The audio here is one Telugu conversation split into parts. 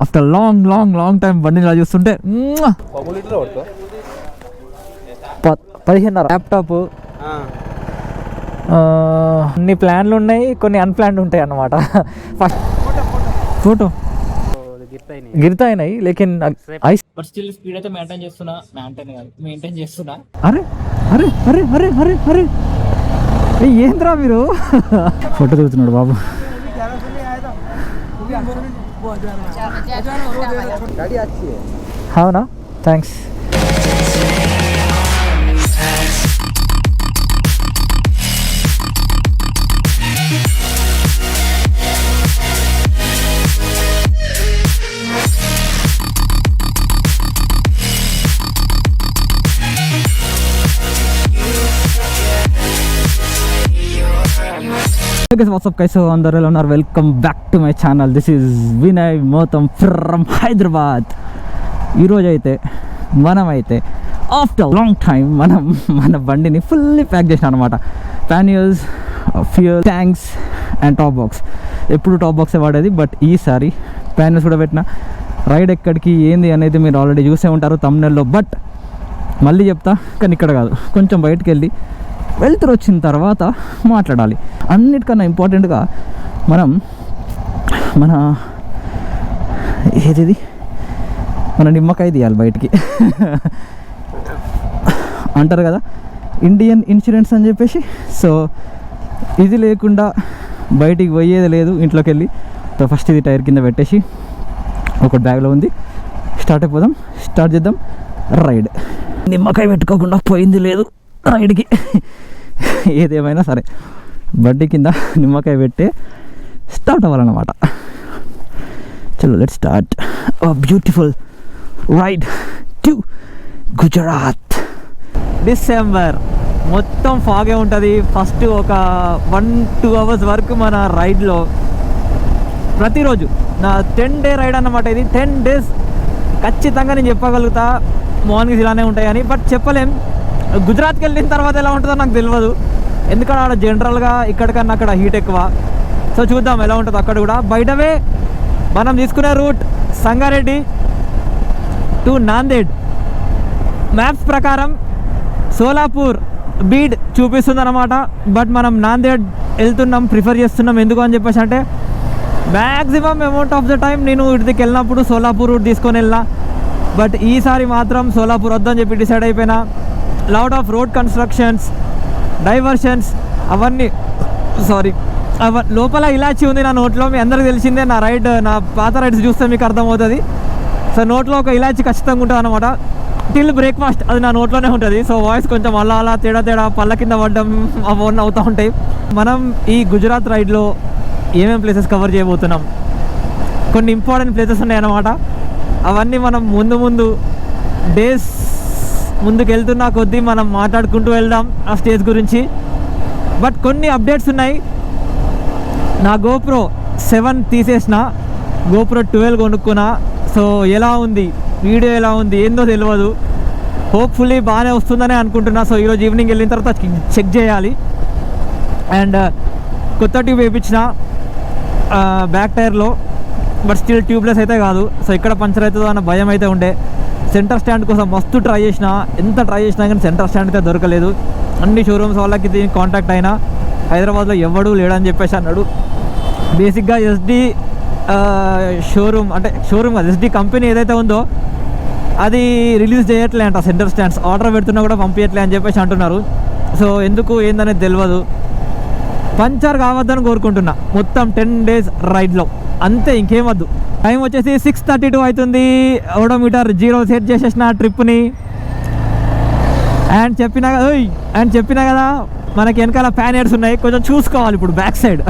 ఆఫ్టర్ లాంగ్ టైం బండి ఇలా చూస్తుంటే 15.5 ల్యాప్టాప్, అన్ని ప్లాన్లు ఉన్నాయి, కొన్ని అన్ప్లాన్డ్ ఉంటాయి అన్నమాట. ఫస్ట్ ఫోటో గిరితా అయినాయి లేకిన్ ఐస్ బట్ స్టిల్ స్పీడ్ అయితే మెయింటైన్ చేస్తున్నా. అరే అరే అరే అరే అరే అరే ఏంద్రా మీరు ఫోటో దిగుతున్నాడు బాబు. అవునా, థ్యాంక్స్. వాట్సాప్ కైసో అందరూ ఎలా ఉన్నారు? Welcome back to my channel. This is Vinay Motam from Hyderabad. ఈరోజు అయితే మనమైతే ఆఫ్టర్ లాంగ్ టైం మన బండిని ఫుల్లీ ప్యాక్ చేసినాం అనమాట. Panniers, fuel tanks and top box. ఎప్పుడు టాప్ బాక్సే వాడేది, బట్ ఈసారి ప్యానియల్స్ కూడా పెట్టిన. రైడ్ ఎక్కడికి ఏంది అనేది మీరు ఆల్రెడీ చూసే ఉంటారు తమ్నెల్లో, బట్ మళ్ళీ చెప్తా. కానీ ఇక్కడ కాదు, కొంచెం బయటకు వెళ్ళి వెళ్తురు వచ్చిన తర్వాత మాట్లాడాలి. అన్నిటికన్నా ఇంపార్టెంట్గా మన ఏది మన నిమ్మకాయ తీయాలి బయటికి. అంటారు కదా ఇండియన్ ఇన్సూరెన్స్ అని చెప్పేసి. సో ఇది లేకుండా బయటికి పోయేది లేదు ఇంట్లోకి వెళ్ళి. సో ఫస్ట్ ఇది టైర్ కింద పెట్టేసి ఒకటి బ్యాగ్లో ఉంది. స్టార్ట్ అయిపోదాం, స్టార్ట్ చేద్దాం రైడ్. నిమ్మకాయ పెట్టుకోకుండా పోయింది లేదు రైడ్కి. ఏదేమైనా సరే బండి కింద నిమ్మకాయ పెట్టే స్టార్ట్ అవ్వాలన్నమాట. చలో let's start beautiful ride to Gujarat. December మొత్తం ఫాగే ఉంటుంది. ఫస్ట్ ఒక 1-2 అవర్స్ వరకు మన రైడ్లో ప్రతిరోజు నా 10 డే రైడ్ అన్నమాట. ఇది 10 days ఖచ్చితంగా నేను చెప్పగలుగుతా మార్నింగ్స్ ఇలానే ఉంటాయని. బట్ చెప్పలేం, గుజరాత్కి వెళ్ళిన తర్వాత ఎలా ఉంటుందో నాకు తెలియదు. ఎందుకంటే అక్కడ జనరల్గా ఇక్కడికన్నా అక్కడ హీట్ ఎక్కువ. సో చూద్దాం ఎలా ఉంటుందో అక్కడ కూడా. బయటవే మనం తీసుకునే route Sangareddy to Nanded. Maps ప్రకారం సోలాపూర్, బీడ్ చూపిస్తుంది అనమాట. బట్ మనం నాందేడ్ వెళ్తున్నాం, ప్రిఫర్ చేస్తున్నాం. ఎందుకు అని చెప్పేసి అంటే maximum amount of the time నేను ఇటుకి వెళ్ళినప్పుడు సోలాపూర్ రూట్ తీసుకొని వెళ్ళినా. బట్ ఈసారి మాత్రం సోలాపూర్ వద్దని చెప్పి డిసైడ్ అయిపోయినా. Lot of road constructions, diversions, అవన్నీ లోపల ఇలాచి ఉంది నా నోట్లో. మీ అందరికి తెలిసిందే, నా పాత రైడ్స్ చూస్తే మీకు అర్థమవుతుంది. సో నోట్లో ఒక ఇలాచి ఖచ్చితంగా ఉంటుంది అనమాట. టిల్ బ్రేక్ఫాస్ట్ అది నా నోట్లోనే ఉంటుంది. సో వాయిస్ కొంచెం అలా తేడా పళ్ళ కింద పడ్డం అవన్నీ అవుతూ ఉంటాయి. మనం ఈ గుజరాత్ రైడ్లో ఏమేమి ప్లేసెస్ కవర్ చేయబోతున్నాం, కొన్ని ఇంపార్టెంట్ ప్లేసెస్ ఉన్నాయి అన్నమాట. అవన్నీ మనం ముందు డేస్ ముందుకు వెళ్తున్న కొద్దీ మనం మాట్లాడుకుంటూ వెళ్దాం ఆ స్టేజ్ గురించి. బట్ కొన్ని అప్డేట్స్ ఉన్నాయి. నా GoPro 7 తీసేసిన, GoPro 12 కొనుక్కున్నా. సో ఎలా ఉంది వీడియో, ఎలా ఉంది ఏందో తెలియదు. హోప్ఫుల్లీ బాగానే వస్తుందని అనుకుంటున్నా. సో ఈరోజు ఈవినింగ్ వెళ్ళిన తర్వాత చెక్ చేయాలి. అండ్ కొత్త ట్యూబ్ వేయించిన బ్యాక్ టైర్లో, బట్ స్టిల్ ట్యూబ్లెస్ అయితే కాదు. సో ఇక్కడ పంచర్ అవుతుందో అన్న భయం అయితే ఉండే. సెంటర్ స్టాండ్ కోసం మస్తు ట్రై చేసిన, ఎంత ట్రై చేసినా కానీ సెంటర్ స్టాండ్ అయితే దొరకలేదు. అన్ని షోరూమ్స్ వాళ్ళకి దీనికి కాంటాక్ట్ అయినా హైదరాబాద్లో ఎవడూ లేడని చెప్పేసి అన్నాడు. బేసిక్గా SD షోరూమ్ కాదు, SD కంపెనీ ఏదైతే ఉందో అది రిలీజ్ చేయట్లే అంట సెంటర్ స్టాండ్స్. ఆర్డర్ పెడుతున్నా కూడా పంపించట్లే అని చెప్పేసి అంటున్నారు. సో ఎందుకు ఏందనేది తెలియదు. పంచర్ కావద్దని కోరుకుంటున్నా మొత్తం 10 days రైడ్లో, అంతే, ఇంకేమద్దు. టైం వచ్చేసి 6:32 అవుతుంది. ఓడోమీటర్ 0 సెట్ చేసేసిన ట్రిప్ని. అండ్ చెప్పినా కదా మనకి వెనకాల ప్యానియర్స్ ఉన్నాయి, కొంచెం చూసుకోవాలి ఇప్పుడు బ్యాక్ సైడ్.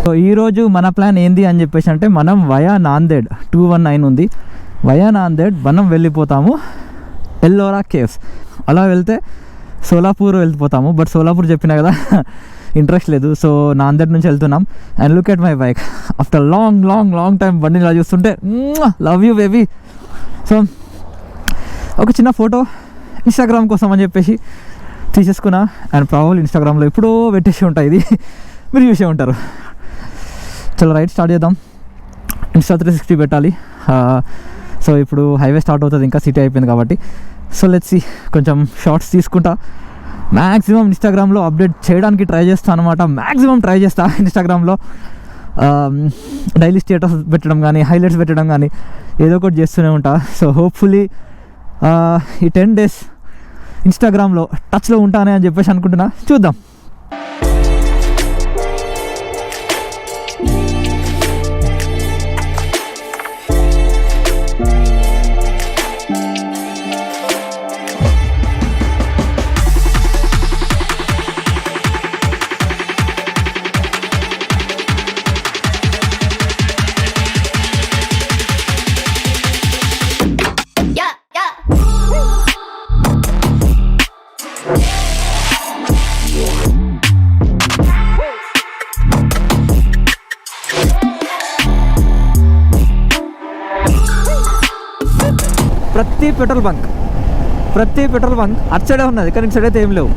సో ఈరోజు మన ప్లాన్ ఏంది అని చెప్పేసి అంటే మనం వయా నాందేడ్ 219 ఉంది, వయా నాందేడ్ మనం వెళ్ళిపోతాము ఎల్లోరా కేవ్స్. అలా వెళ్తే సోలాపూర్ వెళ్ళిపోతాము. బట్ సోలాపూర్ చెప్పినా కదా ఇంట్రెస్ట్ లేదు. సో నాందేడ్ నుంచి వెళ్తున్నాం. And look at my bike. After long time బండిని ఇలా చూస్తుంటే లవ్ యూ బేబీ. సో ఒక చిన్న ఫోటో ఇన్స్టాగ్రామ్ కోసం అని చెప్పేసి తీసేసుకున్నా. అండ్ ప్రాబబ్లీ ఇన్స్టాగ్రామ్లో ఎప్పుడో పెట్టేసి ఉంటాయి, ఇది మీరు చూసే ఉంటారు. చలో రైడ్ స్టార్ట్ చేద్దాం. Insta 360 పెట్టాలి. సో ఇప్పుడు హైవే స్టార్ట్ అవుతుంది, ఇంకా సిటీ అయిపోయింది కాబట్టి. సో లెట్స్ సీ, కొంచెం షార్ట్స్ తీసుకుంటా. మ్యాక్సిమం ఇన్స్టాగ్రామ్లో అప్డేట్ చేయడానికి ట్రై చేస్తాను అనమాట. మ్యాక్సిమం ట్రై చేస్తా ఇన్స్టాగ్రామ్లో డైలీ స్టేటస్ పెట్టడం కానీ, హైలైట్స్ పెట్టడం కానీ ఏదో ఒకటి చేస్తూనే ఉంటా. సో హోప్ఫుల్లీ ఈ 10 days ఇన్స్టాగ్రామ్లో టచ్లో ఉంటానే అని చెప్పేసి అనుకుంటున్నా. చూద్దాం. ప్రతి పెట్రోల్ బంక్ అటు సైడే ఉన్నది, కానీ ఇటు సైడ్ అయితే ఏం లేవు.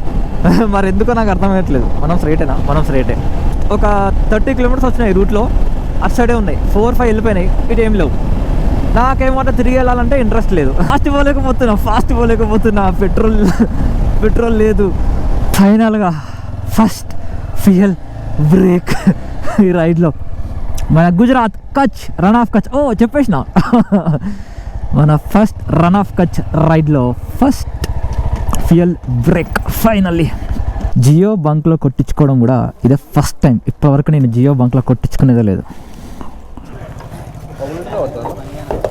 మరి ఎందుకో నాకు అర్థమయ్యట్లేదు. మనం స్ట్రైటే ఒక 30 kilometers వచ్చినాయి రూట్లో, అటు సైడే ఉన్నాయి. 4-5 వెళ్ళిపోయినాయి, ఇటు ఏం లేవు. నాకేమంటే తిరిగి వెళ్ళాలంటే ఇంట్రెస్ట్ లేదు. ఫాస్ట్ పోలేకపోతున్నా. పెట్రోల్ లేదు. ఫైనల్గా ఫస్ట్ ఫ్యూయల్ బ్రేక్ ఈ రైడ్లో. మన గుజరాత్ కచ్ రన్ ఆఫ్ కచ్ చెప్పేసిన మన ఫస్ట్ రన్ ఆఫ్ కచ్ రైడ్లో first fuel break finally. Jio బంక్లో కొట్టించుకోవడం కూడా ఇదే ఫస్ట్ టైం. ఇప్పటివరకు నేను జియో బంక్లో కొట్టించుకునేదే లేదు.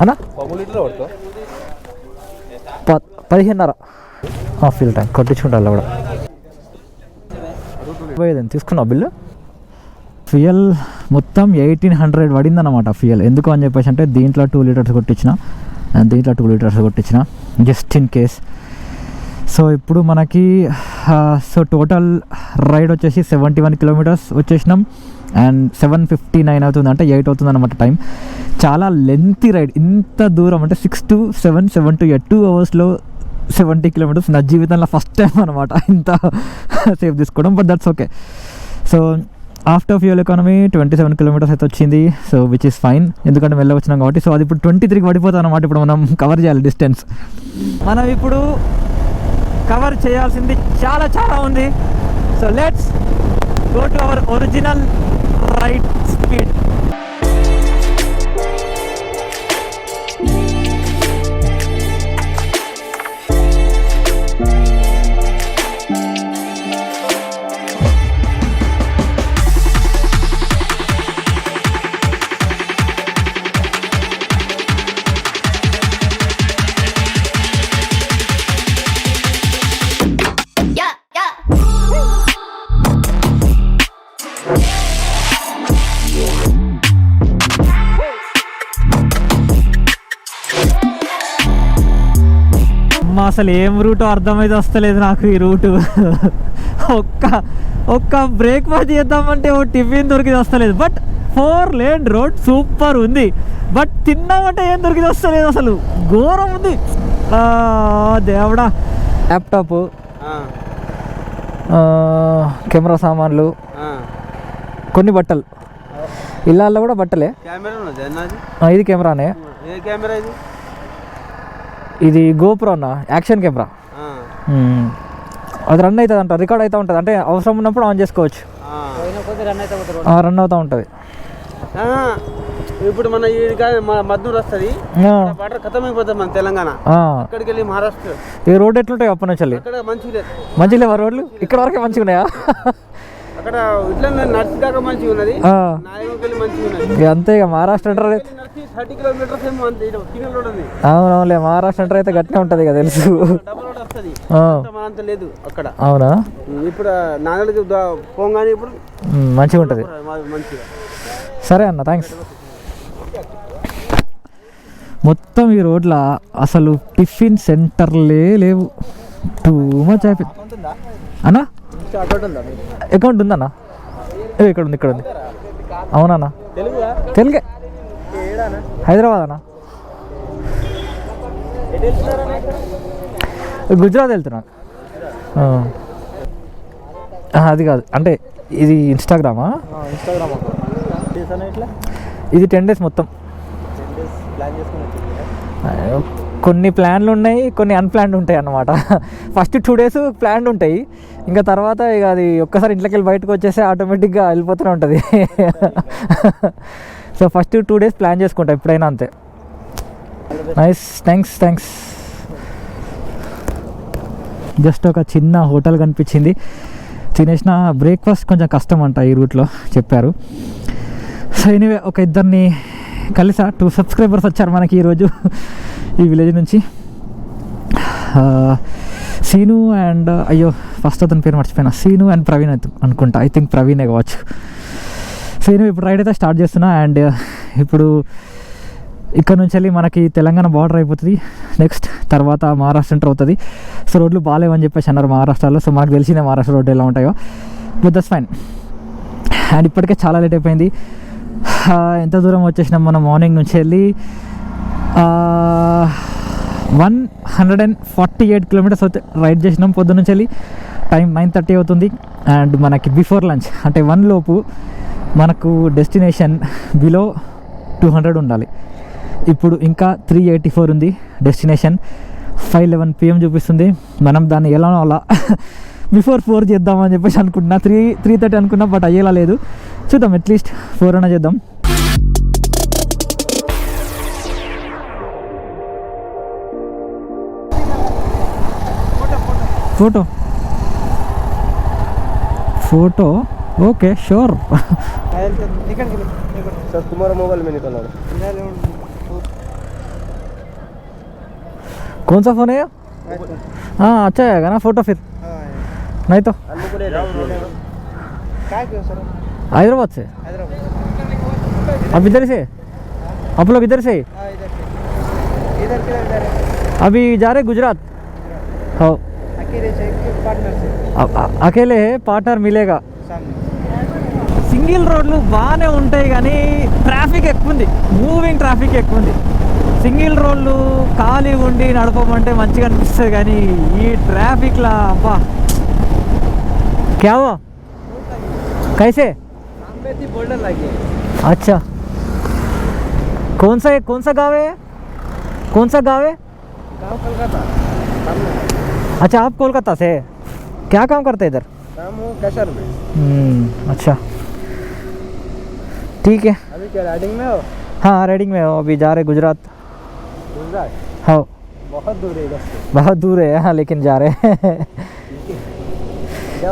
అన్నా 15.5 ఫ్యూల్ ట్యాంక్ కొట్టించుకుంటా కూడా. తీసుకున్నా బిల్లు. ఫ్యూయల్ మొత్తం 1800 పడిందన్నమాట ఫ్యూయల్. ఎందుకు అని చెప్పేసి అంటే దీంట్లో 2 liters కొట్టించిన, దీంట్లో 2 liters కొట్టించిన జస్ట్ ఇన్ కేస్. సో ఇప్పుడు మనకి టోటల్ రైడ్ వచ్చేసి 71 kilometers వచ్చేసినాం. అండ్ 7:59 అవుతుంది, అంటే 8 అవుతుంది అనమాట టైం. చాలా లెంతీ రైడ్. ఇంత దూరం అంటే 6 to 7 to 8 2 hours 70 kilometers నా జీవితంలో ఫస్ట్ టైం అనమాట ఇంత సేఫ్ తీసుకోవడం. But that's okay. So after fuel economy 27 kilometers అయితే వచ్చింది. సో విచ్ ఇస్ ఫైన్, ఎందుకంటే వెళ్ళి వచ్చినాం కాబట్టి. సో అది ఇప్పుడు 23కి పడిపోతుంది అనమాట. ఇప్పుడు మనం కవర్ చేయాలి డిస్టెన్స్. మనం ఇప్పుడు కవర్ చేయాల్సింది చాలా ఉంది. So let's go to our original ride speed. అసలు ఏం రూటో అర్థమైతే వస్తలేదు నాకు ఈ రూటు. ఒక్క బ్రేక్ఫాస్ట్ చేద్దామంటే ఓ టిఫిన్ దొరికితే వస్తలేదు. బట్ 4 lane రోడ్ సూపర్ ఉంది. బట్ తిన్నామంటే ఏం దొరికితే వస్తలేదు, అసలు ఘోరం ఉంది. దేవుడా. ల్యాప్టాప్, కెమెరా సామాన్లు, కొన్ని బట్టలు. ఇళ్ళల్లో కూడా బట్టలే. ఇది కెమెరానే. ఇది గోప్రో అన్న, యాక్షన్ కెమెరా. అది రన్ అవుతుంది అంట, రికార్డ్ అవుతూ ఉంటుంది. అంటే అవసరం ఉన్నప్పుడు ఆన్ చేసుకోవచ్చు, రన్ అవుతూ ఉంటుంది. ఇప్పుడు మన మద్దూరు వస్తుంది, ఖతమైపోతుంది మన తెలంగాణ. అక్కడికి వెళ్ళి మహారాష్ట్ర. ఈ రోడ్ ఎట్లుంటాయి అప్పటి నుంచి? మంచిగా లేవా రోడ్లు? ఇక్కడ వరకే మంచిగా ఉన్నాయా? అక్కడ ఇట్లా నర్సి దాకా మంచిగా ఉన్నది, మంచిగా ఉన్నది. అంతే ఇక మహారాష్ట్ర అంటారు. 30 kilometers ఏమో అంతే. అవునవులే, మహారాష్ట్ర అంటారు అయితే గట్టిగా ఉంటుంది కదా, తెలుసు. మనంత లేదు అక్కడ. అవునా? ఇప్పుడు నాన్నలకి పోగానే ఇప్పుడు మంచిగా ఉంటుంది. మంచిగా. సరే అన్న, థ్యాంక్స్. మొత్తం ఈ రోడ్ల అసలు టిఫిన్ సెంటర్లే లేవు. టూ మచ్ అయిపోయింది అన్నా. అకౌంట్ ఉందన్నా? ఇక్కడ ఉంది. అవునన్నా, తెలుగే. హైదరాబాద్ అన్నా. గుజరాత్ వెళ్తున్నా. అది కాదు, అంటే ఇది ఇన్స్టాగ్రామా? ఇది 10 days మొత్తం ప్లాన్ చేసుకుని వచ్చింది. కొన్ని ప్లాన్లు ఉన్నాయి, కొన్ని అన్ప్లాన్డ్ ఉంటాయి అన్నమాట. ఫస్ట్ 2 days ప్లాన్డ్ ఉంటాయి, ఇంకా తర్వాత ఇక అది ఒక్కసారి ఇంట్లోకి వెళ్ళి బయటకు వచ్చేసి ఆటోమేటిక్గా వెళ్ళిపోతూనే ఉంటుంది. సో ఫస్ట్ 2 days ప్లాన్ చేసుకుంటా ఎప్పుడైనా, అంతే. Nice, thanks. జస్ట్ ఒక చిన్న హోటల్ కనిపించింది, తినేసిన. బ్రేక్ఫాస్ట్ కొంచెం కష్టం అంట ఈ రూట్లో చెప్పారు. సో ఎనీవే, ఒక ఇద్దరిని కలిసా. 2 subscribers వచ్చారు మనకి ఈరోజు ఈ విలేజ్ నుంచి. సీను అండ్ ఫస్ట్ అతని పేరు మర్చిపోయినా, సీను అండ్ ప్రవీణ్ అనుకుంటా. ఐ థింక్ ప్రవీణే కావచ్చు. సీను ఇప్పుడు రైడ్ అయితే స్టార్ట్ చేస్తున్నా. అండ్ ఇప్పుడు ఇక్కడ నుంచి వెళ్ళి మనకి తెలంగాణ బార్డర్ అయిపోతుంది. నెక్స్ట్ తర్వాత మహారాష్ట్ర ఎంటర్ అవుతుంది. సో రోడ్లు బాగాలేవని చెప్పేసి అన్నారు మహారాష్ట్రలో. సో మనకు తెలిసిన మహారాష్ట్ర రోడ్డు ఎలా ఉంటాయో, బట్ దట్స్ ఫైన్. అండ్ ఇప్పటికే చాలా లేట్ అయిపోయింది. ఎంత దూరం వచ్చేసినాం మనం మార్నింగ్ నుంచి వెళ్ళి 148 kilometers రైడ్ చేసినాం పొద్దున్న నుంచి వెళ్ళి. టైం 9:30 అవుతుంది. అండ్ మనకి బిఫోర్ లంచ్ అంటే 1 లోపు మనకు డెస్టినేషన్ బిలో 200 ఉండాలి. ఇప్పుడు ఇంకా 384 ఉంది డెస్టినేషన్. 5:11 PM చూపిస్తుంది. మనం దాన్ని ఎలా అలా బిఫోర్ 4 చేద్దామని చెప్పేసి అనుకుంటున్నా. 3:30 అనుకున్నా, బట్ అయ్యేలా లేదు. చూద్దాం, అట్లీస్ట్ 4 అయినా చేద్దాం. Photo okay sure. सर तुम्हारा मोबाइल में निकल कौन सा फ़ोन है? हाँ अच्छा आएगा ना फ़ोटो फिर? नहीं तो हैदराबाद से? अब इधर से? आप लोग इधर से? अभी जा रहे गुजरात? हाँ అకేలే పార్ట్నర్ మిలేగా. సింగిల్ రోడ్లు బాగానే ఉంటాయి కానీ ట్రాఫిక్ ఎక్కువ ఉంది, మూవింగ్ ట్రాఫిక్ ఎక్కువ ఉంది. సింగిల్ రోడ్లు ఖాళీ ఉండి నడపమంటే మంచిగా అనిపిస్తుంది కానీ ఈ ట్రాఫిక్లా అబ్బా. क्या हुआ? कैसे? बोल्डर लगी. अच्छा, कौन सा गाँव है? कौन सा गाँव है? गाँव कोलकाता. अच्छा, आप कोलकाता से? क्या काम करते हैं इधर? काम हो कैशर में. अच्छा ठीक है. अभी क्या राइडिंग में हो? हाँ राइडिंग में हो. अभी जा रहे गुजरात. हाँ बहुत दूर है इधर से. बहुत दूर है हाँ, लेकिन जा रहे हैं.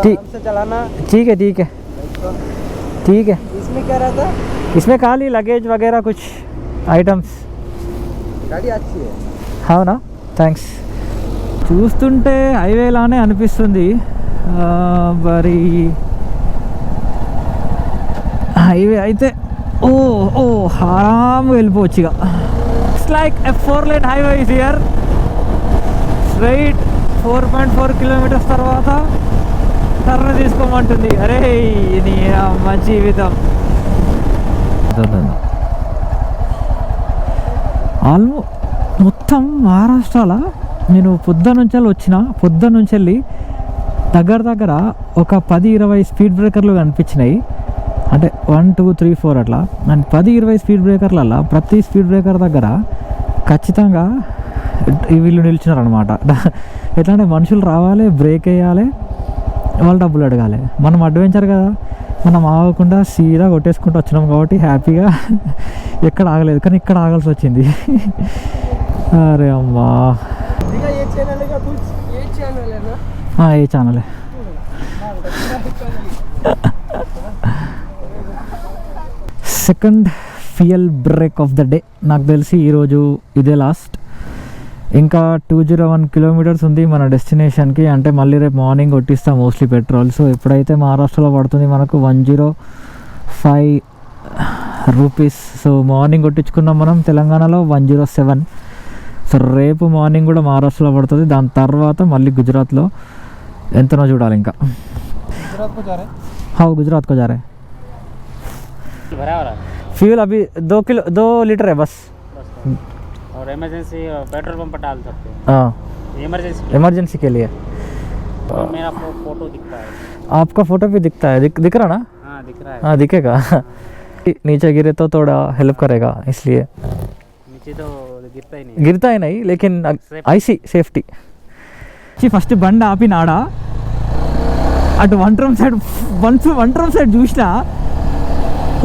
ठीक से चलाना. ठीक है ठीक है. इसमें क्या रहता है? इसमें खाली लगेज वगैरह कुछ आइटम्स. गाड़ी अच्छी है. हाँ ना, థ్యాంక్స్. చూస్తుంటే హైవేలానే అనిపిస్తుంది, మరి హైవే అయితే ఆరాంగా వెళ్ళిపోవచ్చు. ఇక it's like a 4-lane highway is here. Straight 4.4 kilometers తర్వాత టర్న్ తీసుకోమంటుంది. అరే ఇది మంచి జీవితం. మొత్తం మహారాష్ట్రలో నేను పొద్దున్న నుంచి వెళ్ళి దగ్గర ఒక 10-20 స్పీడ్ బ్రేకర్లు కనిపించినాయి. అంటే 1 2 3 4 అట్లా. అండ్ 10-20 స్పీడ్ బ్రేకర్లలో ప్రతి స్పీడ్ బ్రేకర్ దగ్గర ఖచ్చితంగా వీళ్ళు నిలిచినారనమాట. ఎట్లా అంటే మనుషులు రావాలి, బ్రేక్ వేయాలి, వాళ్ళు డబ్బులు అడగాలి. మనం అడ్వెంచర్ కదా, మనం ఆగకుండా సీదా కొట్టేసుకుంటూ వచ్చినాం కాబట్టి హ్యాపీగా ఎక్కడ ఆగలేదు. కానీ ఇక్కడ ఆగాల్సి వచ్చింది. అరే అమ్మా. ఏ channel second fuel break of the day. నాకు తెలిసి ఈరోజు ఇదే లాస్ట్. ఇంకా 201 kilometers ఉంది మన డెస్టినేషన్కి. అంటే మళ్ళీ రేపు మార్నింగ్ కొట్టిస్తాం మోస్ట్లీ పెట్రోల్. సో ఎప్పుడైతే మహారాష్ట్రలో పడుతుంది మనకు 105 rupees. సో మార్నింగ్ కొట్టించుకున్నాం మనం తెలంగాణలో 107. సో రేపు మార్నింగ్ కూడా మహారాష్ట్రలో పడుతుంది. దాని తర్వాత మళ్ళీ గుజరాత్లో ఎంతనో చూడాలి. ఇంకా हाँ गुजरात को जा रहे हैं. फ्यूल अभी 2 लीटर है बस. और इमरजेंसी पेट्रोल पंप पर डाल सकते हैं. हाँ इमरजेंसी के लिए. और मेरा फोटो दिखता है. आपका फोटो भी दिखता है? दिख रहा ना? हाँ दिख रहा है. हाँ दिखेगा. नीचे गिरे तो थोड़ा हेल्प करेगा इसलिए. नीचे नीचे तो गिरता ही नहीं। गिरता ही नहीं लेकिन ఐసి సేఫ్టీ. ఫస్ట్ బండి ఆపినాడా అటు వన్ రూమ్ సైడ్ చూసినా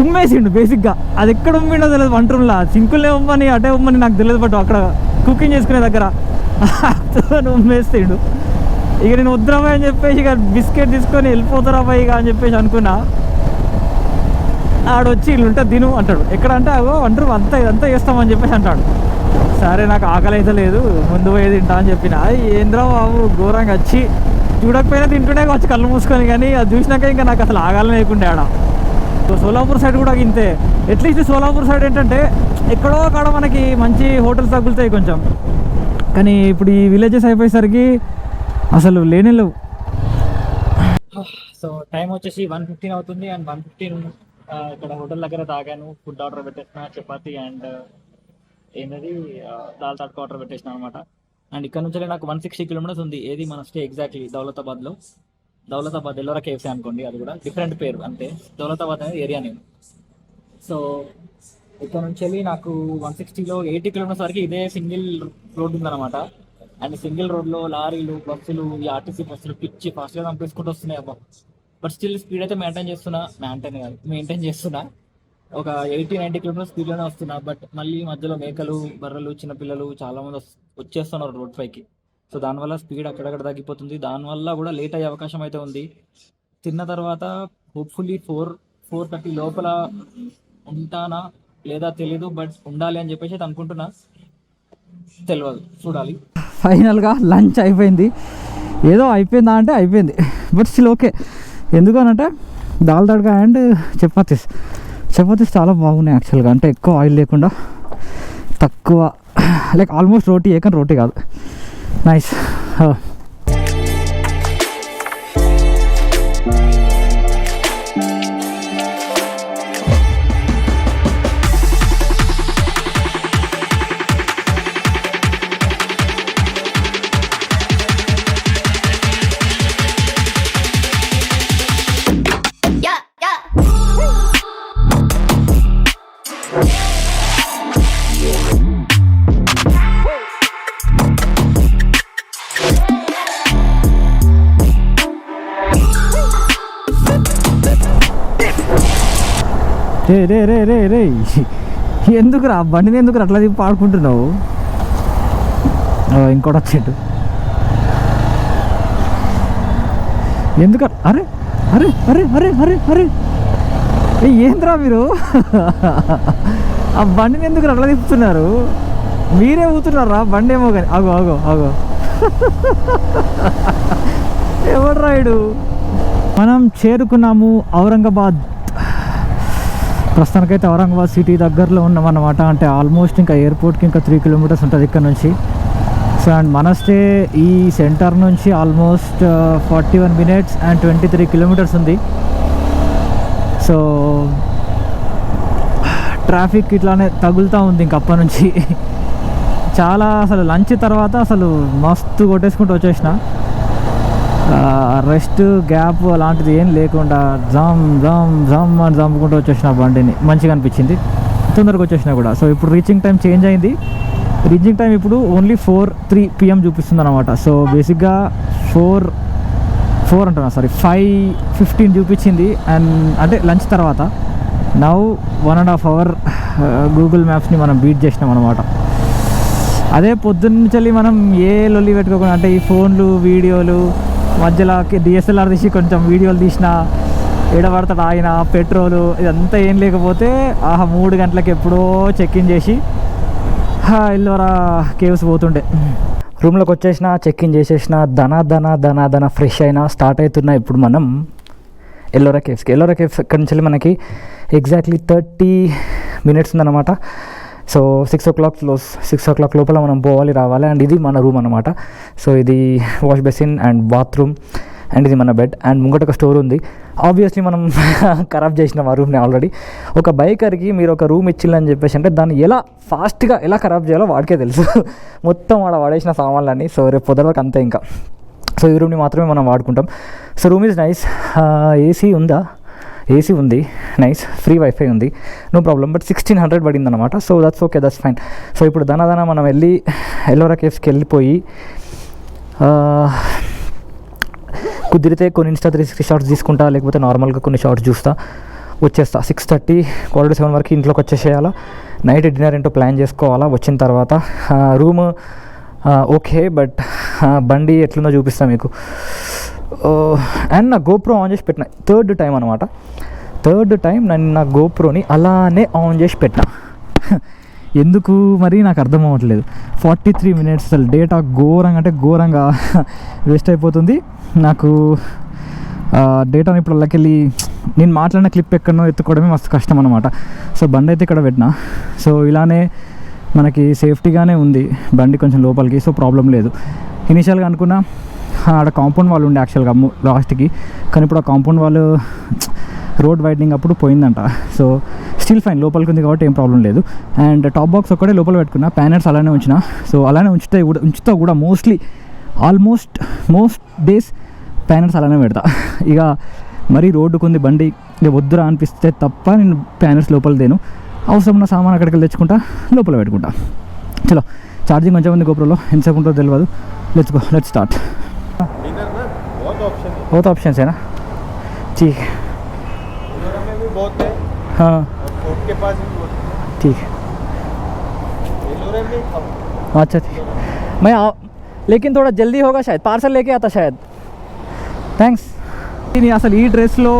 ఉమ్మేసిండు బేసిక్గా. అది ఎక్కడ ఉమ్మిండో తెలియదు, వన్ రూమ్లో సింకులే ఉమ్మని అటే ఉమ్మని నాకు తెలియదు. బట్ అక్కడ కుకింగ్ చేసుకునే దగ్గర ఉమ్మేస్తాడు. ఇక నేను వద్దురాబాయ్ అని చెప్పేసి ఇక బిస్కెట్ తీసుకొని వెళ్ళిపోతారాబాయ్ ఇక అని చెప్పేసి అనుకున్నా. ఆడొచ్చి ఇల్లు ఉంటే తిను అంటాడు. ఎక్కడ అంటే అగో వన్ రూమ్ అంతా ఇదంతా చేస్తామని చెప్పేసి అంటాడు. సరే నాకు ఆకలి అయితే లేదు, ముందు పోయి తింటా అని చెప్పిన. ఏంద్రా బాబు ఘోరంగా వచ్చి చూడకపోయినా తింటుండే వచ్చి కళ్ళు మూసుకొని, కానీ అది చూసినాక ఇంకా నాకు అసలు ఆగాలని లేకుండే ఆడ. సో సోలాపూర్ సైడ్ కూడా ఇంతే. అట్లీస్ట్ సోలాపూర్ సైడ్ ఏంటంటే ఎక్కడో కాడ మనకి మంచి హోటల్స్ తగులుతాయి కొంచెం, కానీ ఇప్పుడు ఈ విలేజెస్ అయిపోయేసరికి అసలు లేనే లేవు. సో టైం వచ్చేసి 1:15 అవుతుంది. అండ్ 1:15 ఇక్కడ హోటల్ దగ్గర తాగాను. ఫుడ్ ఆర్డర్ పెట్టేసిన, చపాతి అండ్ ఏంటది దాల్ తడ్క ఆర్డర్ పెట్టేసిన అనమాట. అండ్ ఇక్కడ నుంచి నాకు 160 కిలోమీటర్స్ ఉంది. ఏది మన స్టే ఎగ్జాక్ట్లీ దౌలతాబాద్లో. దౌలతాబాద్ ఎల్లోరా కేవ్సే అనుకోండి, అది కూడా డిఫరెంట్ పేరు అంతే. దౌలతాబాద్ అనేది ఏరియా నేమ్. సో ఇక్కడ నుంచి వెళ్ళి నాకు 160లో 80 కిలోమీటర్స్ వరకు ఇదే సింగిల్ రోడ్ ఉందన్నమాట. అండ్ సింగిల్ రోడ్లో లారీలు, బస్సులు, ఈ ఆర్టీసీ బస్సులు పిచ్చి ఫాస్ట్గా పంపించుకుంటూ వస్తున్నాయి అబ్బా. బట్ స్టిల్ స్పీడ్ అయితే మెయింటైన్ చేస్తున్నా. ఒక 80-90 కిలోమీటర్స్ స్పీడ్లోనే వస్తున్నా. బట్ మళ్ళీ మధ్యలో మేకలు, బర్రెలు, చిన్నపిల్లలు చాలామంది వచ్చేస్తున్నారు రోడ్ పైకి. సో దానివల్ల స్పీడ్ అక్కడక్కడ తగ్గిపోతుంది. దానివల్ల కూడా లేట్ అయ్యే అవకాశం అయితే ఉంది. తిన్న తర్వాత హోప్ఫుల్లీ 4:30 లోపల ఉంటానా లేదా తెలీదు, బట్ ఉండాలి అని చెప్పేసి అనుకుంటున్నా. తెలియదు, చూడాలి. ఫైనల్గా లంచ్ అయిపోయింది. ఏదో అయిపోయిందా అంటే అయిపోయింది, బట్ స్టిల్ ఓకే. ఎందుకనంటే దాల్ తడ్క అండ్ చపాతీస్ చాలా బాగున్నాయి యాక్చువల్గా. అంటే ఎక్కువ ఆయిల్ లేకుండా, తక్కువ, లైక్ ఆల్మోస్ట్ రోటీ కానీ రోటీ కాదు. నైస్. రే ఎందుకురా బండిని ఎందుకు అట్లా తిప్పి పాడుకుంటున్నావు? ఇంకోటి వచ్చేట్టు ఎందుకు? అరే అరే అరే అరే అరే అరే ఏంద్రా మీరు ఆ బండిని ఎందుకు అట్లా తిప్పుతున్నారు? మీరే ఊతున్నారా బండి ఏమో కానీ. ఆగో ఎవరు రాయుడు? మనం చేరుకున్నాము ఔరంగాబాద్. ప్రస్తుతానికైతే ఔరంగాబాద్ సిటీ దగ్గరలో ఉన్నామన్నమాట. అంటే ఆల్మోస్ట్ ఇంకా ఎయిర్పోర్ట్కి ఇంకా 3 కిలోమీటర్స్ ఉంటుంది ఇక్కడ నుంచి. సో అండ్ మన స్టే ఈ సెంటర్ నుంచి ఆల్మోస్ట్ 41 మినిట్స్ అండ్ 23 కిలోమీటర్స్ ఉంది. సో ట్రాఫిక్ ఇట్లానే తగులుతూ ఉంది ఇంక అప్పటి నుంచి. చాలా అసలు లంచ్ తర్వాత అసలు మస్తు కొట్టేసుకుంటూ వచ్చేసిన. రెస్ట్ గ్యాప్ అలాంటిది ఏం లేకుండా జమ్ అని జమ్ముకుంటూ వచ్చేసిన బండిని. మంచిగా అనిపించింది, తొందరగా వచ్చేసినా కూడా. సో ఇప్పుడు రీచింగ్ టైం చేంజ్ అయింది. రీచింగ్ టైం ఇప్పుడు ఓన్లీ 4:03 PM చూపిస్తుంది అనమాట. సో బేసిక్గా 5:15 చూపించింది. అండ్ అంటే లంచ్ తర్వాత. నౌ 1.5 hour గూగుల్ మ్యాప్స్ని మనం బీట్ చేసినాం అనమాట. అదే పొద్దున్నుంచి మనం ఏ లొల్లి పెట్టుకోకుండా, అంటే ఈ ఫోన్లు, వీడియోలు, మధ్యలో DSLR తీసి కొంచెం వీడియోలు తీసిన, ఎడబడతాడు ఆయన, పెట్రోలు, ఇదంతా ఏం లేకపోతే 3 గంటలకు ఎప్పుడో చెక్ఇన్ చేసి ఎల్లోరా కేవ్స్ పోతుండే. రూమ్లోకి వచ్చేసిన, చెక్ఇన్ చేసేసిన, దన ఫ్రెష్ అయినా స్టార్ట్ అవుతున్నా. ఇప్పుడు మనం ఎల్లోరా కేవ్స్కి. ఎల్లోరా కేవ్స్ ఇక్కడ నుంచి మనకి ఎగ్జాక్ట్లీ 30 minutes ఉందన్నమాట. సో 6 o'clock లోపల మనం రావాలి. అండ్ ఇది మన రూమ్ అనమాట. సో ఇది wash basin and bathroom, and ఇది మన బెడ్, అండ్ ముంగట ఒక స్టోర్ ఉంది. ఆబ్వియస్లీ మనం ఖరాబ్ చేసినాం ఆ రూమ్ని ఆల్రెడీ. ఒక బైకర్కి మీరు ఒక రూమ్ ఇచ్చిల్లని చెప్పేసి అంటే దాన్ని ఎలా ఫాస్ట్గా ఎలా ఖరాబ్ చేయాలో వాడికే తెలుసు. మొత్తం వాడేసిన సామాన్లన్నీ. సో రేపు పొద్దువరకు అంతే ఇంకా. సో ఈ రూమ్ని మాత్రమే మనం వాడుకుంటాం. So room is nice. AC ఉందా? ఏసీ ఉంది, నైస్, ఫ్రీ వైఫై ఉంది, నో ప్రాబ్లం. బట్ 1600 పడింది అనమాట. So that's okay, that's fine. So ఇప్పుడు దన మనం వెళ్ళి ఎల్లోరా కేవ్స్కి వెళ్ళిపోయి కుదిరితే కొన్ని ఇన్స్టా 360 షార్ట్స్ తీసుకుంటా, లేకపోతే నార్మల్గా కొన్ని షార్ట్స్ చూస్తా, వచ్చేస్తా. 6:30 7 వరకు ఇంట్లోకి వచ్చేసేయాలా. నైట్ డిన్నర్ ఏంటో ప్లాన్ చేసుకోవాలా. వచ్చిన తర్వాత రూమ్ ఓకే, బట్ బండి ఎట్లుందో చూపిస్తాను మీకు. అండ్ నా గోప్రో ఆన్ చేసి పెట్టిన థర్డ్ టైం నేను నా గోప్రోని అలానే ఆన్ చేసి పెట్టిన. ఎందుకు మరి నాకు అర్థం అవ్వట్లేదు. 43 minutes అసలు డేటా ఘోరంగా వేస్ట్ అయిపోతుంది నాకు. డేటాని ఇప్పుడు అల్లకెళ్ళి నేను మాట్లాడిన క్లిప్ ఎక్కడనో ఎత్తుకోవడమే మస్తు కష్టం అనమాట. సో బండి అయితే ఇక్కడ పెట్టినా. సో ఇలానే మనకి సేఫ్టీగానే ఉంది బండి కొంచెం లోపలికి, సో ప్రాబ్లం లేదు. ఇనిషియల్గా అనుకున్నా ఆడ కాంపౌండ్ వాళ్ళు ఉండే యాక్చువల్గా లాస్ట్కి, కానీ ఇప్పుడు ఆ కాంపౌండ్ వాళ్ళు రోడ్ వైడనింగ్ అప్పుడు పోయిందంట. సో స్టిల్ ఫైన్, లోపలికి ఉంది కాబట్టి ఏం ప్రాబ్లం లేదు. అండ్ టాప్ బాక్స్ ఒక్కడే లోపల పెట్టుకున్నా, ప్యానెట్స్ అలానే ఉంచిన. సో అలానే ఉంచుతా కూడా మోస్ట్ డేస్ ప్యానెట్స్ అలానే పెడతా. ఇక మరీ రోడ్డుకు ఉంది బండి, ఇక వద్దురా అనిపిస్తే తప్ప నేను ప్యానెట్స్ లోపల దేను. అవసరం ఉన్న సామాన్ అక్కడికి వెళ్ళి తెచ్చుకుంటా, లోపల పెట్టుకుంటా. చలో, ఛార్జింగ్ కొంచెం ఉంది గోప్రోలో, ఎంతసేపు ఉంటుందో తెలియదు. Let's start. बहुत ऑप्शंस है ना, ठीक है. में भी बहुत है. हाँ, कोर्ट के पास भी बहुत है. ठीक है. अच्छा ठीक है, मैं लेकिन थोड़ा जल्दी होगा शायद, पार्सल लेके आता शायद. థ్యాంక్స్. నేను అసలు ఈ డ్రెస్లో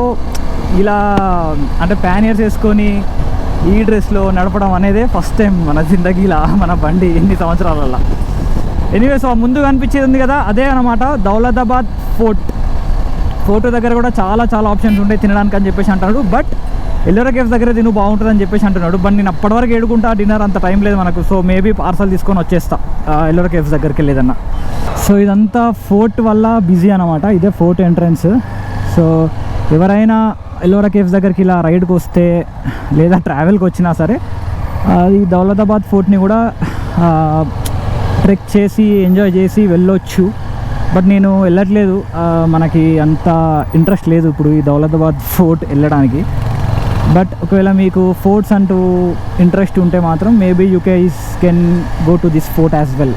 ఇలా అంటే ప్యానియర్స్ వేసుకొని ఈ డ్రెస్లో నడపడం అనేదే ఫస్ట్ టైం మన జిందగీలా, మన బండి ఎన్ని సంవత్సరాలల్లో. ఎనీవేస్, ముందు కనిపించేది ఉంది కదా, అదే అనమాట దౌలతాబాద్ ఫోర్ట్ దగ్గర కూడా చాలా ఆప్షన్స్ ఉంటాయి తినడానికి అని చెప్పేసి అంటున్నాడు. బట్ ఎల్లోరా కేవ్స్ దగ్గర తిను బాగుంటుందని చెప్పేసి అంటున్నాడు. బట్ నేను అప్పటివరకు ఏడుకుంటా, డిన్నర్ అంత టైం లేదు మనకు. సో మేబీ పార్సల్ తీసుకొని వచ్చేస్తా ఎల్లోరా కేవ్స్ దగ్గరికి వెళ్ళేదన్నా. సో ఇదంతా ఫోర్ట్ వల్ల బిజీ అనమాట. ఇదే ఫోర్ట్ ఎంట్రన్స్. సో ఎవరైనా ఎల్లోరా కేవ్స్ దగ్గరికి ఇలా రైడ్కి వస్తే లేదా ట్రావెల్కి వచ్చినా సరే ఈ దౌలతాబాద్ ఫోర్ట్ని కూడా ట్రెక్ చేసి ఎంజాయ్ చేసి వెళ్ళొచ్చు. బట్ నేను వెళ్ళట్లేదు, మనకి అంత ఇంట్రెస్ట్ లేదు ఇప్పుడు ఈ దౌలతాబాద్ ఫోర్ట్ వెళ్ళడానికి. బట్ ఒకవేళ మీకు ఫోర్ట్స్ అంటూ ఇంట్రెస్ట్ ఉంటే మాత్రం maybe you can go to this fort as well,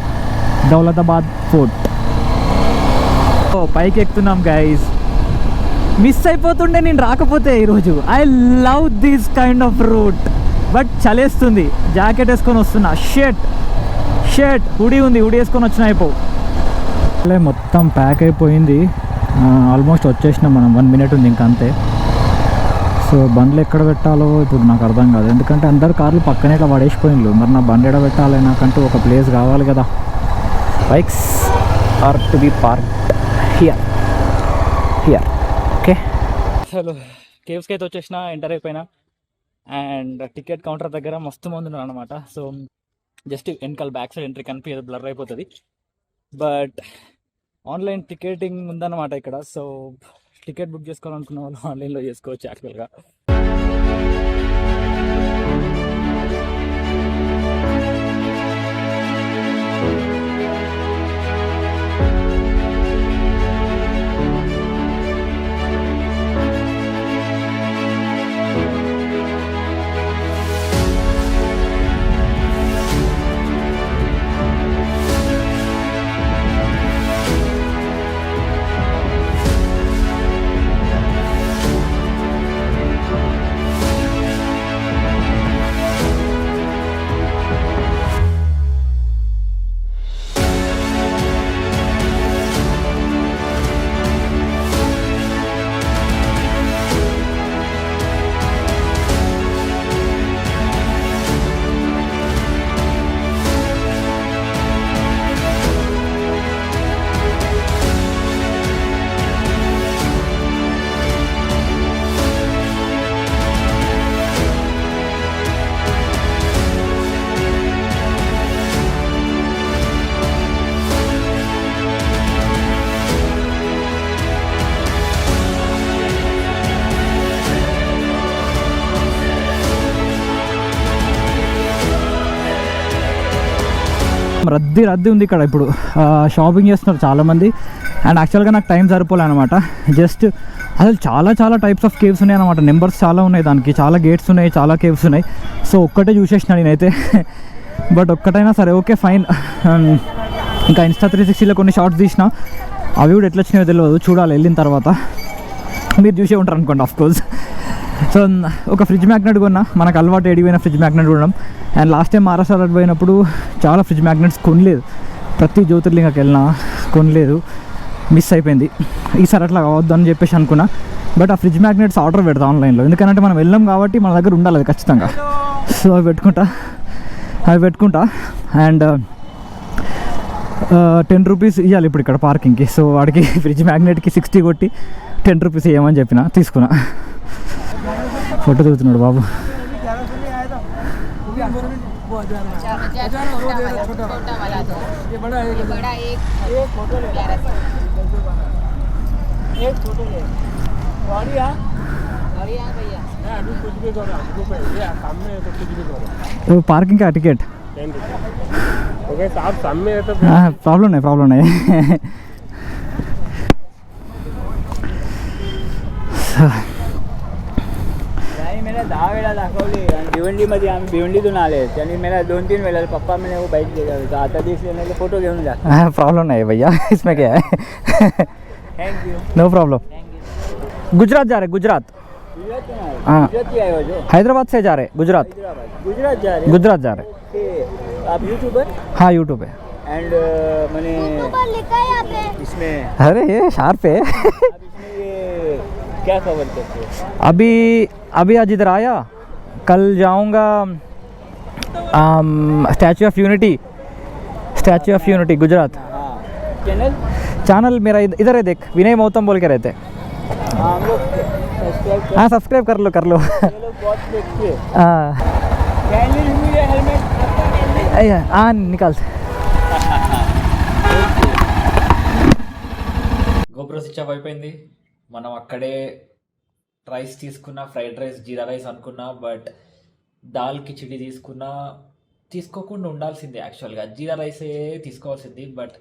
Daulatabad fort. పైకి ఎక్కుతున్నాం గైస్. మిస్ అయిపోతుండే నేను రాకపోతే ఈరోజు. I love this kind of route. But చలేస్తుంది, జాకెట్ వేసుకొని వస్తున్నా. షర్ట్ హుడీ ఉంది, హుడీ వేసుకొని వచ్చిన అయిపో. మొత్తం ప్యాక్ అయిపోయింది, ఆల్మోస్ట్ వచ్చేసినాం మనం. 1 minute ఉంది ఇంకా, అంతే. సో బండ్లు ఎక్కడ పెట్టాలో ఇప్పుడు నాకు అర్థం కాదు, ఎందుకంటే అందరు కార్లు పక్కనే ఇట్లా పడేసిపోయిండ్రు. మరి నా బండి ఎక్కడ పెట్టాలి, నాకంటూ ఒక ప్లేస్ కావాలి కదా. Bikes are to be parked here. Okay, అసలు కేవ్స్కి అయితే వచ్చేసిన, ఎంటర్ అయిపోయినా. అండ్ టికెట్ కౌంటర్ దగ్గర మస్తు మంది ఉన్నారు అనమాట. సో జస్ట్ వెనకాల బ్యాక్ సైడ్ ఎంట్రీ కనిపించదు, బ్లర్ అయిపోతుంది. బట్ ఆన్లైన్ టికెటింగ్ ఉందన్నమాట ఇక్కడ. సో టికెట్ బుక్ చేసుకోవాలనుకున్న వాళ్ళు ఆన్లైన్లో చేసుకోవచ్చు యాక్చువల్గా. రద్దీ ఉంది ఇక్కడ ఇప్పుడు. షాపింగ్ చేస్తున్నారు చాలామంది. అండ్ యాక్చువల్గా నాకు టైం సరిపోలే అనమాట. జస్ట్ అసలు చాలా టైప్స్ ఆఫ్ కేవ్స్ ఉన్నాయి అనమాట. నెంబర్స్ చాలా ఉన్నాయి దానికి, చాలా గేట్స్ ఉన్నాయి, చాలా కేవ్స్ ఉన్నాయి. సో ఒక్కటే చూసేసిన నేనైతే. బట్ ఒక్కటైనా సరే ఓకే ఫైన్. ఇంకా ఇన్స్టా 360లో కొన్ని షార్ట్స్ తీసిన, అవి కూడా ఎట్లా వచ్చినాయో తెలియదు, చూడాలి వెళ్ళిన తర్వాత. మీరు చూసే ఉంటారు అనుకోండి ఆఫ్కోర్స్. సో ఒక ఫ్రిడ్జ్ మ్యాగ్నెట్ కొన్నా, మనకు అలవాటు ఎడిపోయిన ఫ్రిడ్జ్ మ్యాగ్నెట్ కొనడం. అండ్ లాస్ట్ టైం మహారాష్ట్ర పోయినప్పుడు చాలా ఫ్రిడ్జ్ మ్యాగ్నెట్స్ కొనలేదు, ప్రతి జ్యోతిర్లింగకి వెళ్ళినా కొనలేదు, మిస్ అయిపోయింది. ఈసారి అట్లా కావద్దు అని చెప్పేసి అనుకున్నా. బట్ ఆ ఫ్రిడ్జ్ మ్యాగ్నెట్స్ ఆర్డర్ పెడతా ఆన్లైన్లో, ఎందుకంటే మనం వెళ్ళాం కాబట్టి మన దగ్గర ఉండాలి అది ఖచ్చితంగా. సో అవి పెట్టుకుంటా. అండ్ 10 రూపీస్ ఇవ్వాలి ఇప్పుడు ఇక్కడ పార్కింగ్కి. సో వాడికి ఫ్రిడ్జ్ మ్యాగ్నెట్కి 60 కొట్టి 10 రూపీస్ ఇవ్వమని చెప్పిన, తీసుకున్నా. ఫోటో దిగుతున్నాడు బాబు. पार्किंग का टिकट प्रॉब्लम नहीं मला 10 वेळा दाखवली आणि भिवंडीमध्ये आम्ही भिवंडीतून आले. त्यांनी मला 2-3 वेळा पप्पा म्हणे वो बाईक लेकर तो आता दिसले नाही फोटो घेऊन जा. प्रॉब्लम नहीं भैया, इसमें क्या है. Thank you. No problem. Gujarat जा रहे, गुजरात. हाँ, हैदराबाद से जा रहे, गुजरात गुजरात जा रहे. आप यूट्यूबर? हाँ यूट्यूब है. एंड मैंने इसमें अरे ये शार्प है. इसमें ये क्या खबर करते हो? अभी आज इधर आया, कल जाऊंगा स्टैचू ऑफ यूनिटी गुजरात. हाँ चैनल मेरा इधर है, देख विनय मौतम बोल के रहते. हाँ हम लोग सब्सक्राइब हाँ सब्सक्राइब कर लो ये लोग बहुत देखते हैं. हाँ हेलमेट हाँ निकाल. గోపురం స్విచ్ ఆఫ్ అయిపోయింది. మనం అక్కడే రైస్ తీసుకున్నా, ఫ్రైడ్ రైస్, జీరా రైస్ అనుకున్నా, బట్ దాల్ కిచిడి తీసుకోకుండా ఉండాల్సిందే. యాక్చువల్గా జీరా రైసే తీసుకోవాల్సింది. బట్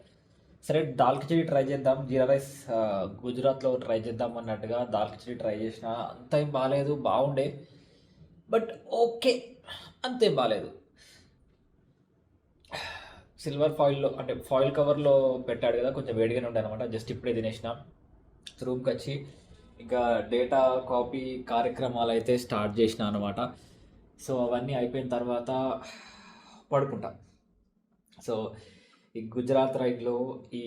సరే దాల్ కిచిడి ట్రై చేద్దాం, జీరా రైస్ గుజరాత్లో ట్రై చేద్దాం అన్నట్టుగా దాల్ కిచిడి ట్రై చేసిన. అంతేం బాగాలేదు, బాగుండే బట్ ఓకే, అంతేం బాగాలేదు. సిల్వర్ ఫాయిల్లో అంటే ఫాయిల్ కవర్లో పెట్టాడు కదా, కొంచెం వేడిగానే ఉండే అనమాట. జస్ట్ ఇప్పుడే తినేసిన. రూమ్కి వచ్చి ఇంకా డేటా కాపీ కార్యక్రమాలు అయితే స్టార్ట్ చేసిన అనమాట. సో అవన్నీ అయిపోయిన తర్వాత పడుకుంటా. సో ఈ గుజరాత్ రైడ్లో ఈ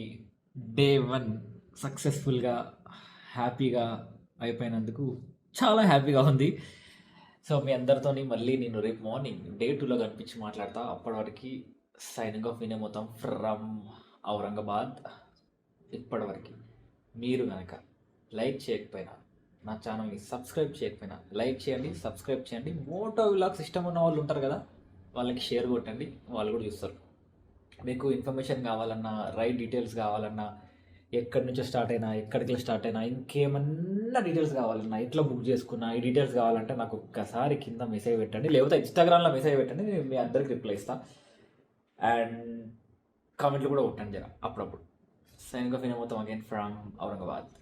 డే 1 సక్సెస్ఫుల్గా హ్యాపీగా అయిపోయినందుకు చాలా హ్యాపీగా ఉంది. సో మీ అందరితోని మళ్ళీ నేను రేపు మార్నింగ్ డే 2లో కనిపించి మాట్లాడతా. అప్పటి వరకు సైనింగ్ ఆఫ్ వినయ్ మొత్తం ఫ్రమ్ ఔరంగాబాద్. ఇప్పటివరకు మీరు కనుక లైక్ చేయకపోయినా, నా ఛానల్ని సబ్స్క్రైబ్ చేయకపోయినా లైక్ చేయండి, సబ్స్క్రైబ్ చేయండి. మోటో వ్లాగ్స్ ఇష్టం ఉన్న వాళ్ళు ఉంటారు కదా, వాళ్ళకి షేర్ కొట్టండి, వాళ్ళు కూడా చూస్తారు. మీకు ఇన్ఫర్మేషన్ కావాలన్నా, రైడ్ డీటెయిల్స్ కావాలన్నా, ఎక్కడి నుంచో స్టార్ట్ అయినా, ఎక్కడికి స్టార్ట్ అయినా, ఇంకేమన్నా డీటెయిల్స్ కావాలన్నా, ఎట్లా బుక్ చేసుకున్నా, ఈ డీటెయిల్స్ కావాలంటే నాకు ఒక్కసారి కింద మెసేజ్ పెట్టండి, లేకపోతే ఇన్స్టాగ్రామ్లో మెసేజ్ పెట్టండి, నేను మీ అందరికి రిప్లై ఇస్తాను. అండ్ కామెంట్లు కూడా కొట్టండి జర అప్పుడప్పుడు. సైనింగ్ ఆఫ్ వినయ్ మొత్తం అగైన్ ఫ్రమ్ ఔరంగాబాద్.